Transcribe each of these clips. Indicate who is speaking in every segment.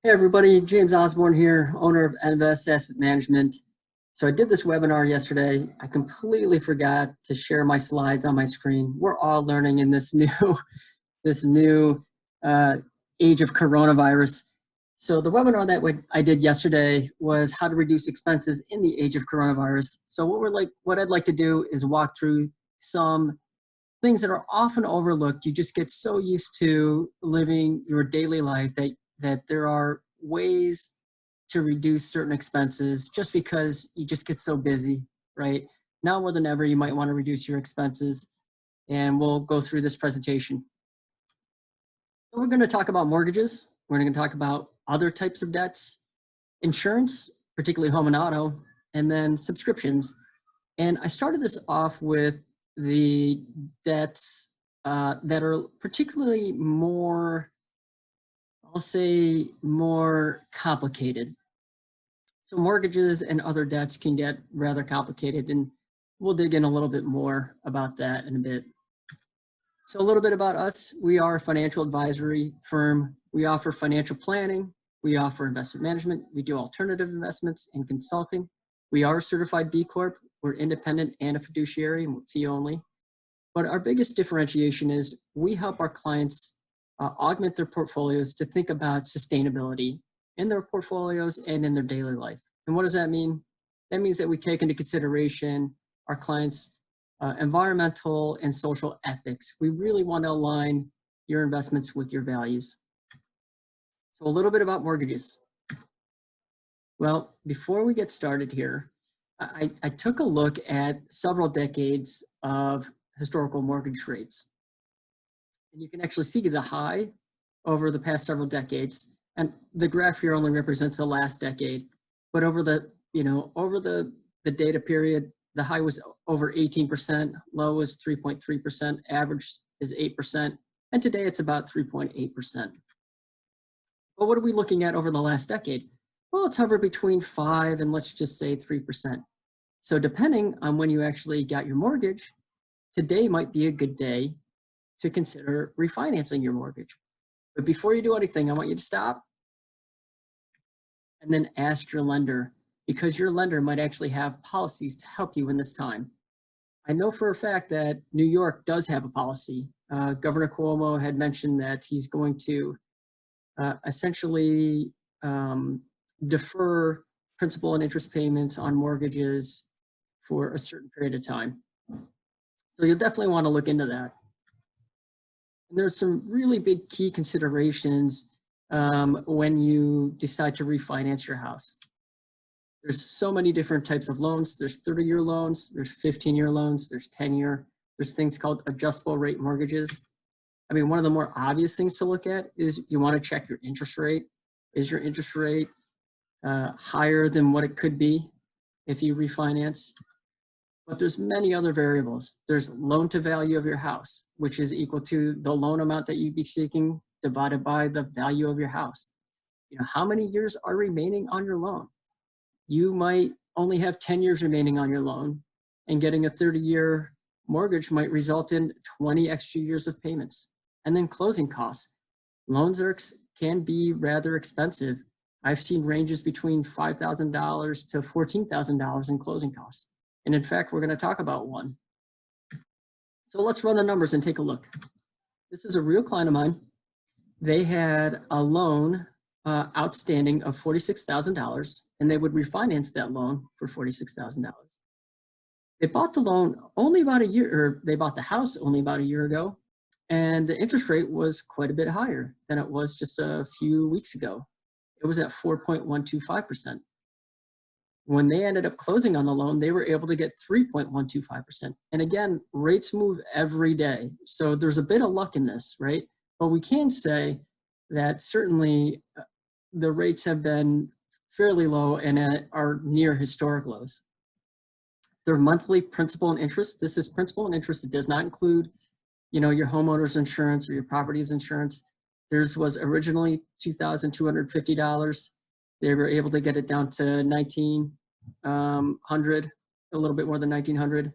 Speaker 1: Hey everybody, James Osborne here, owner of Envest Asset Management. So I did this webinar yesterday. I completely forgot to share my slides on my screen. We're all learning in this new, this new age of coronavirus. So the webinar that I did yesterday was how to reduce expenses in the age of coronavirus. So what I'd like to do is walk through some things that are often overlooked. You just get so used to living your daily life that there are ways to reduce certain expenses just because you just get so busy, right? Now more than ever, you might want to reduce your expenses, and we'll go through this presentation. So we're going to talk about mortgages. We're going to talk about other types of debts, insurance, particularly home and auto, and then subscriptions. And I started this off with the debts that are particularly more, I'll say, more complicated. So mortgages and other debts can get rather complicated, and we'll dig in a little bit more about that in a bit. So a little bit about us. We are a financial advisory firm. We offer financial planning. We offer investment management. We do alternative investments and consulting. We are a certified B Corp. We're independent and a fiduciary, and we're fee only. But our biggest differentiation is we help our clients augment their portfolios to think about sustainability in their portfolios and in their daily life. And what does that mean? That means that we take into consideration our clients' environmental and social ethics. We really want to align your investments with your values. So a little bit about mortgages. Well, before we get started here, I took a look at several decades of historical mortgage rates. And you can actually see the high over the past several decades. And the graph here only represents the last decade. But over the data period, the high was over 18%, low was 3.3%, average is 8%, and today it's about 3.8%. But what are we looking at over the last decade? Well, it's hovered between 5 and let's just say 3%. So depending on when you actually got your mortgage, today might be a good day to consider refinancing your mortgage. But before you do anything, I want you to stop and then ask your lender, because your lender might actually have policies to help you in this time. I know for a fact that New York does have a policy. Governor Cuomo had mentioned that he's going to essentially defer principal and interest payments on mortgages for a certain period of time. So you'll definitely want to look into that. And there's some really big key considerations when you decide to refinance your house. There's so many different types of loans. There's 30-year loans, there's 15-year loans, there's 10-year, there's things called adjustable rate mortgages. I mean, one of the more obvious things to look at is you want to check your interest rate. Is your interest rate higher than what it could be if you refinance? But there's many other variables. There's loan to value of your house, which is equal to the loan amount that you'd be seeking divided by the value of your house. You know, how many years are remaining on your loan? You might only have 10 years remaining on your loan, and getting a 30-year mortgage might result in 20 extra years of payments. And then closing costs. Loans can be rather expensive. I've seen ranges between $5,000 to $14,000 in closing costs. And in fact, we're going to talk about one. So let's run the numbers and take a look. This is a real client of mine. They had a loan outstanding of $46,000, and they would refinance that loan for $46,000. They bought the loan only about a year, or they bought the house only about a year ago, and the interest rate was quite a bit higher than it was just a few weeks ago. It was at 4.125%. When they ended up closing on the loan, they were able to get 3.125%. And again, rates move every day. So there's a bit of luck in this, right? But we can say that certainly the rates have been fairly low and are near historic lows. Their monthly principal and interest, this is principal and interest. It does not include, your homeowner's insurance or your property's insurance. Theirs was originally $2,250. They were able to get it down to $1,900, a little bit more than $1,900.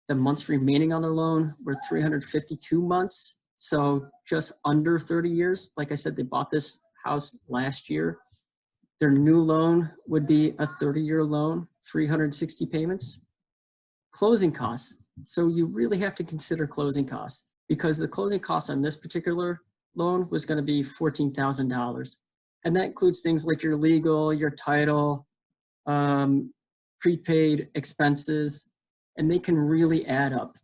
Speaker 1: The months remaining on their loan were 352 months, so just under 30 years. Like I said, they bought this house last year, their new loan would be a 30-year loan, 360 payments. Closing costs. So you really have to consider closing costs, because the closing costs on this particular loan was going to be $14,000. And that includes things like your legal, your title, prepaid expenses, and they can really add up.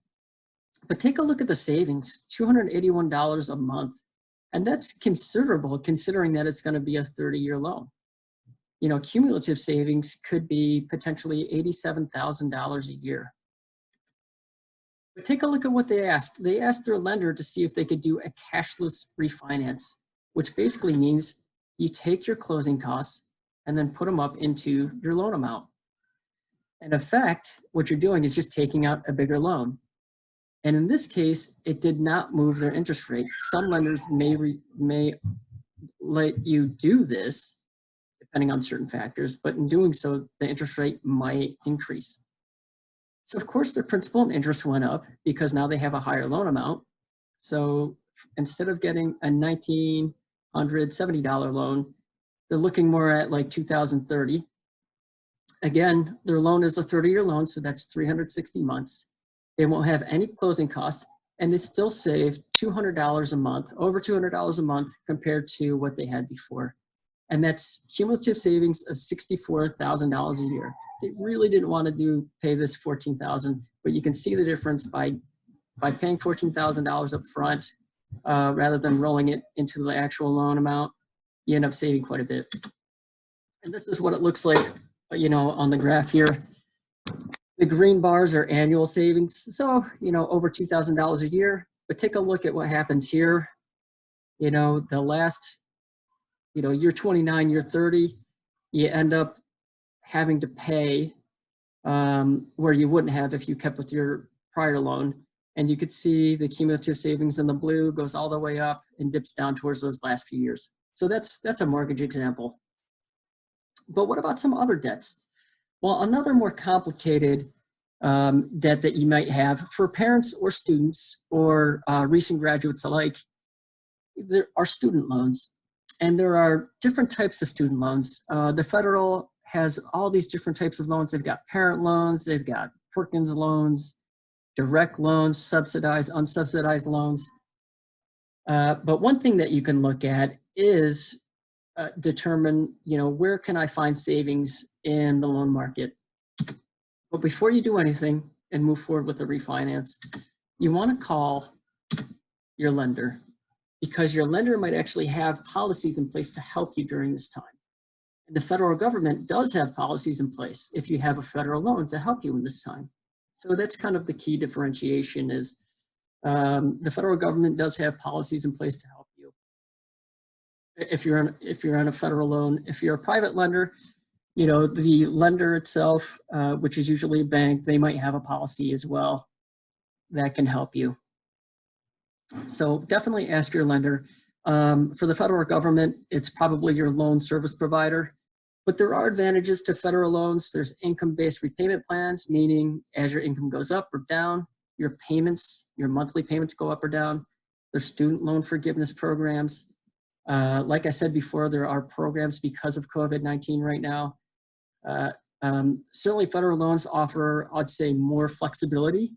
Speaker 1: But take a look at the savings, $281 a month. And that's considerable considering that it's going to be a 30-year loan. You know, cumulative savings could be potentially $87,000 a year. But take a look at what they asked. They asked their lender to see if they could do a cashless refinance, which basically means you take your closing costs and then put them up into your loan amount. In effect, what you're doing is just taking out a bigger loan. And in this case, it did not move their interest rate. Some lenders may let you do this, depending on certain factors, but in doing so, the interest rate might increase. So of course, their principal and interest went up because now they have a higher loan amount. So instead of getting a $1,970 loan, they're looking more at like $2,030. Again, their loan is a 30-year loan, so that's 360 months. They won't have any closing costs, and they still save $200 a month, over $200 a month compared to what they had before. And that's cumulative savings of $64,000 a year. They really didn't want to pay this $14,000, but you can see the difference by paying $14,000 up front rather than rolling it into the actual loan amount. You end up saving quite a bit. And this is what it looks like, you know, on the graph here. The green bars are annual savings, so, you know, over $2,000 a year. But take a look at what happens here. You know, the last, you know, year 29, year 30, you end up having to pay where you wouldn't have if you kept with your prior loan. And you could see the cumulative savings in the blue goes all the way up and dips down towards those last few years. So that's a mortgage example. But what about some other debts? Well, another more complicated debt that you might have for parents or students or recent graduates alike, there are student loans. And there are different types of student loans. The federal has all these different types of loans. They've got parent loans, they've got Perkins loans, direct loans, subsidized, unsubsidized loans. But one thing that you can look at is determine, you know, where can I find savings in the loan market? But before you do anything and move forward with a refinance, you want to call your lender, because your lender might actually have policies in place to help you during this time. And the federal government does have policies in place if you have a federal loan to help you in this time. So that's kind of the key differentiation is the federal government does have policies in place to help you. If you're on a federal loan, if you're a private lender, you know, the lender itself, which is usually a bank, they might have a policy as well that can help you. So definitely ask your lender. For the federal government, it's probably your loan service provider. But there are advantages to federal loans. There's income-based repayment plans, meaning as your income goes up or down, your payments, your monthly payments go up or down. There's student loan forgiveness programs. Like I said before, there are programs because of COVID-19 right now. Certainly federal loans offer, I'd say, more flexibility,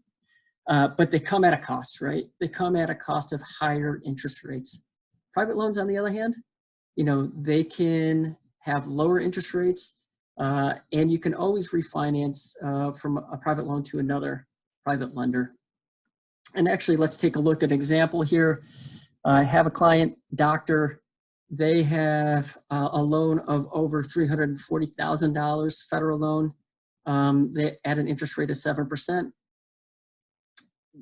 Speaker 1: but they come at a cost, right? They come at a cost of higher interest rates. Private loans, on the other hand, you know, they can have lower interest rates, and you can always refinance from a private loan to another private lender. And actually, let's take a look at an example here. I have a client, doctor. They have a loan of over $340,000 federal loan. They at an interest rate of 7%.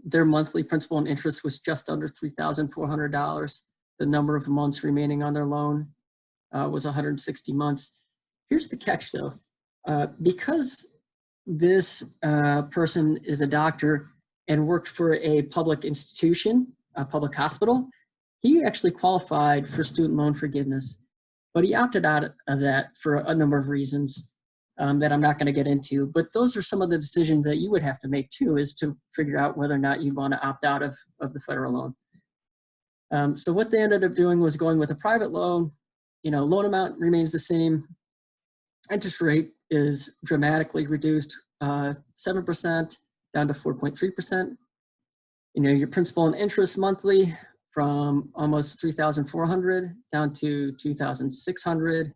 Speaker 1: Their monthly principal and interest was just under $3,400. The number of months remaining on their loan was 160 months. Here's the catch though. Because this person is a doctor and worked for a public institution, a public hospital, he actually qualified for student loan forgiveness, but he opted out of that for a number of reasons that I'm not going to get into. But those are some of the decisions that you would have to make too, is to figure out whether or not you want to opt out of the federal loan. So what they ended up doing was going with a private loan. loan amount remains the same. Interest rate is dramatically reduced, 7% down to 4.3%. Your principal and interest monthly from almost 3,400 down to 2,600.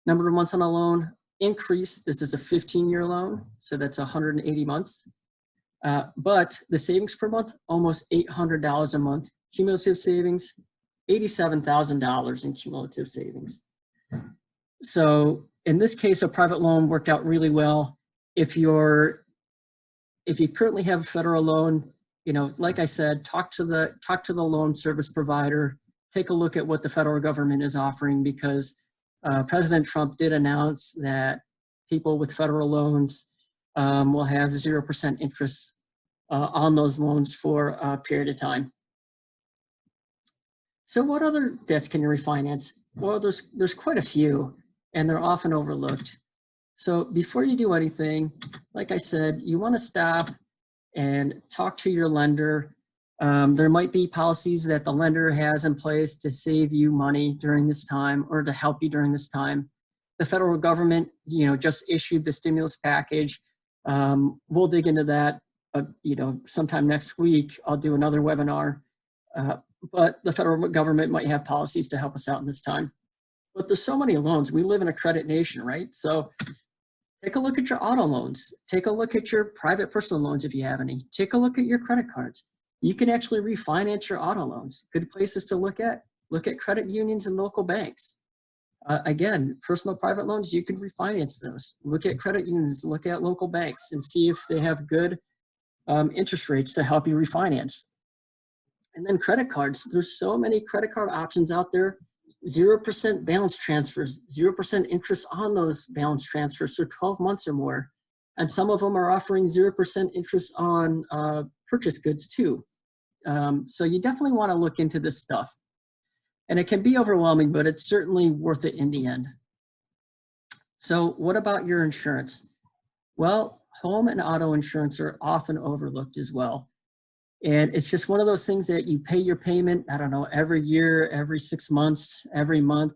Speaker 1: Number of months on a loan increase. This is a 15-year loan, so that's 180 months. But the savings per month, almost $800 a month. Cumulative savings, $87,000 in cumulative savings. So in this case, a private loan worked out really well. If you currently have a federal loan, like I said, talk to the loan service provider, take a look at what the federal government is offering, because President Trump did announce that people with federal loans will have 0% interest on those loans for a period of time. So what other debts can you refinance? Well, there's quite a few, and they're often overlooked. So before you do anything, like I said, you want to stop and talk to your lender. There might be policies that the lender has in place to save you money during this time or to help you during this time. The federal government, just issued the stimulus package. We'll dig into that, sometime next week. I'll do another webinar. But the federal government might have policies to help us out in this time. But there's so many loans. We live in a credit nation, right? So take a look at your auto loans. Take a look at your private personal loans if you have any. Take a look at your credit cards. You can actually refinance your auto loans. Good places to look at. Look at credit unions and local banks. Again, personal private loans, you can refinance those. Look at credit unions, look at local banks, and see if they have good interest rates to help you refinance. And then credit cards. There's so many credit card options out there. 0% balance transfers, 0% interest on those balance transfers for 12 months or more. And some of them are offering 0% interest on purchase goods too. So you definitely want to look into this stuff. And it can be overwhelming, but it's certainly worth it in the end. So what about your insurance? Well, home and auto insurance are often overlooked as well. And it's just one of those things that you pay your payment, I don't know, every year, every 6 months, every month,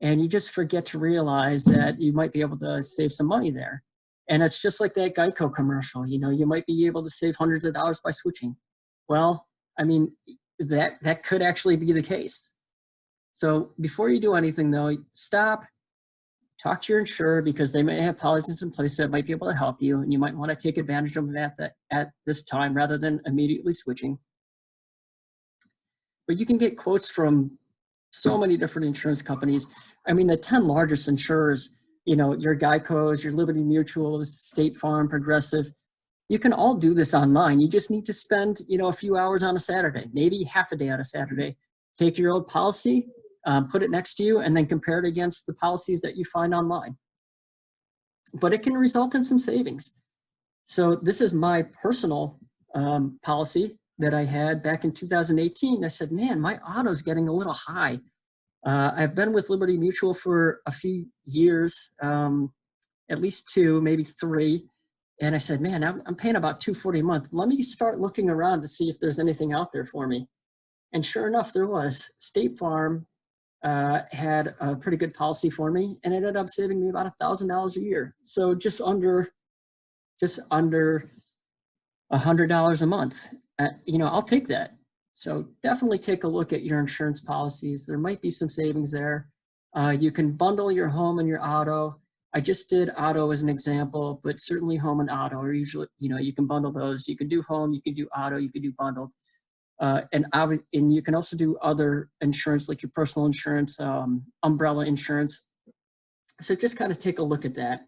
Speaker 1: and you just forget to realize that you might be able to save some money there. And it's just like that Geico commercial, you might be able to save hundreds of dollars by switching. Well, I mean, that could actually be the case. So before you do anything though, stop, talk to your insurer, because they may have policies in place that might be able to help you, and you might want to take advantage of that at this time rather than immediately switching. But you can get quotes from so many different insurance companies. I mean, the 10 largest insurers, your Geico's, your Liberty Mutuals, State Farm, Progressive, you can all do this online. You just need to spend, a few hours on a Saturday, maybe half a day on a Saturday. Take your old policy, put it next to you, and then compare it against the policies that you find online. But it can result in some savings. So this is my personal policy that I had back in 2018. I said, man, my auto's getting a little high. I've been with Liberty Mutual for a few years, at least 2, maybe 3. And I said, man, I'm paying about $240 a month. Let me start looking around to see if there's anything out there for me. And sure enough, there was. State Farm had a pretty good policy for me, and it ended up saving me about $1,000 a year. So just under $100 a month. I'll take that. So definitely take a look at your insurance policies. There might be some savings there. You can bundle your home and your auto. I just did auto as an example, but certainly home and auto are usually, you can bundle those. You can do home, you can do auto, you can do bundled. And you can also do other insurance, like your personal insurance, umbrella insurance. So just kind of take a look at that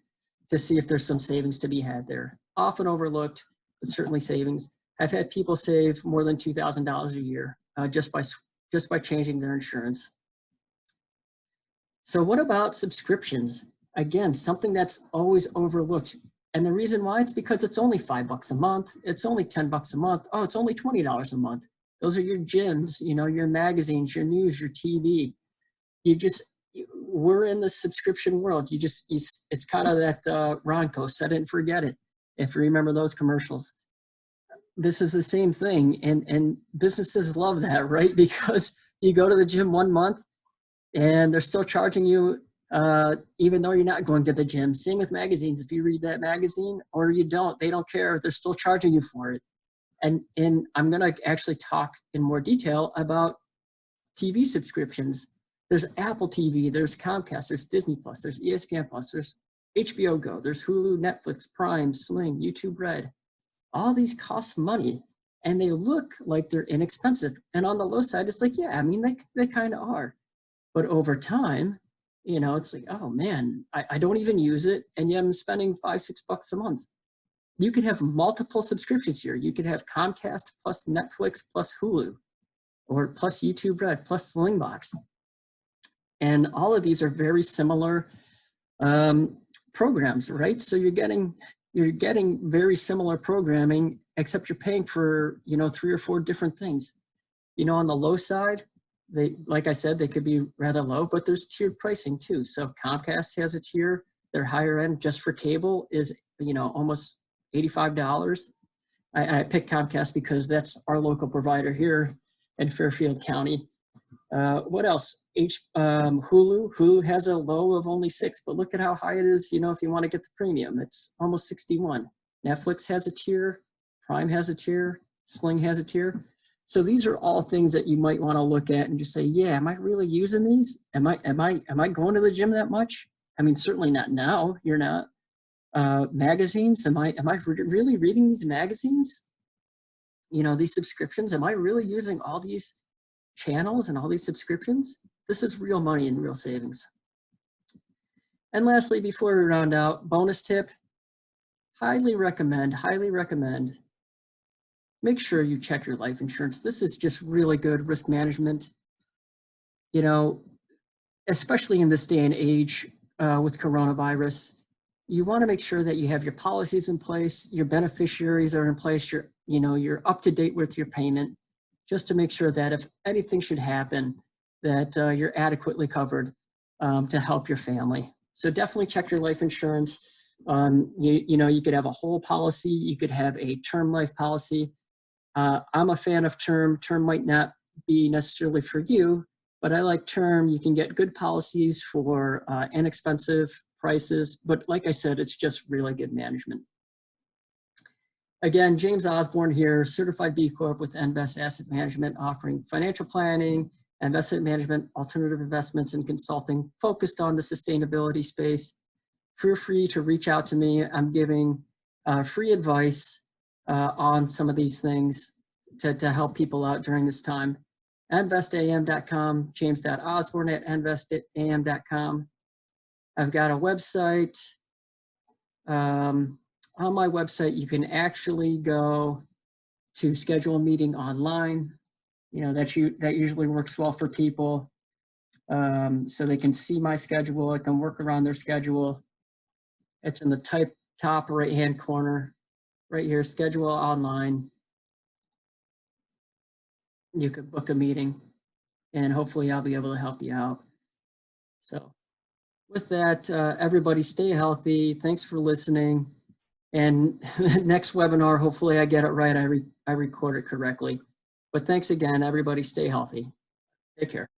Speaker 1: to see if there's some savings to be had there. Often overlooked, but certainly savings. I've had people save more than $2,000 a year just by changing their insurance. So what about subscriptions? Again, something that's always overlooked. And the reason why, it's because it's only $5 a month. It's only $10 a month. Oh, it's only $20 a month. Those are your gyms, your magazines, your news, your TV. We're in the subscription world. It's kind of that Ronco, set it and forget it, if you remember those commercials. This is the same thing, and businesses love that, right? Because you go to the gym 1 month, and they're still charging you even though you're not going to the gym. Same with magazines. If you read that magazine or you don't, they don't care. They're still charging you for it. And I'm going to actually talk in more detail about TV subscriptions. There's Apple TV, there's Comcast, there's Disney Plus, there's ESPN Plus, there's HBO Go, there's Hulu, Netflix, Prime, Sling, YouTube Red. All these cost money, and they look like they're inexpensive. And on the low side, it's like, yeah, I mean, they kind of are. But over time, you know, it's like, oh man, I don't even use it, and yet I'm spending $5-6 a month. You could have multiple subscriptions here. You could have Comcast plus Netflix plus Hulu, or plus YouTube Red plus Slingbox. And all of these are very similar programs, right? So you're getting very similar programming, except you're paying for, you know, 3 or 4 different things. You know, on the low side, they, like I said, they could be rather low, but there's tiered pricing too. So Comcast has a tier. Their higher end just for cable is, you know, almost $85. I picked Comcast because that's our local provider here in Fairfield County. What else? Hulu has a low of only $6, but look at how high it is. You know, if you want to get the premium, it's almost $61. Netflix has a tier, Prime has a tier, Sling has a tier. So these are all things that you might want to look at and just say, yeah, am I really using these? Am I going to the gym that much? I mean, certainly not now. You're not. Magazines, am I really reading these magazines? You know, these subscriptions, am I really using all these channels and all these subscriptions? This is real money and real savings. And lastly, before we round out, bonus tip, highly recommend, make sure you check your life insurance. This is just really good risk management. You know, especially in this day and age with coronavirus, you want to make sure that you have your policies in place, your beneficiaries are in place, you're up to date with your payment, just to make sure that if anything should happen, that you're adequately covered to help your family. So definitely check your life insurance. You could have a whole policy, you could have a term life policy. I'm a fan of term. Term might not be necessarily for you, but I like term. You can get good policies for inexpensive prices, but like I said, it's just really good management. Again, James Osborne here, certified B Corp with Envest Asset Management, offering financial planning, investment management, alternative investments, and consulting focused on the sustainability space. Feel free to reach out to me. I'm giving free advice on some of these things to help people out during this time. Investam.com, james.osborne@investam.com. I've got a website. On my website, you can actually go to schedule a meeting online. You know, that usually works well for people. So they can see my schedule. I can work around their schedule. It's in the top right-hand corner, right here, schedule online. You could book a meeting, and hopefully I'll be able to help you out. So with that, everybody stay healthy. Thanks for listening. And next webinar, hopefully I get it right. I record it correctly. But thanks again, everybody. Stay healthy. Take care.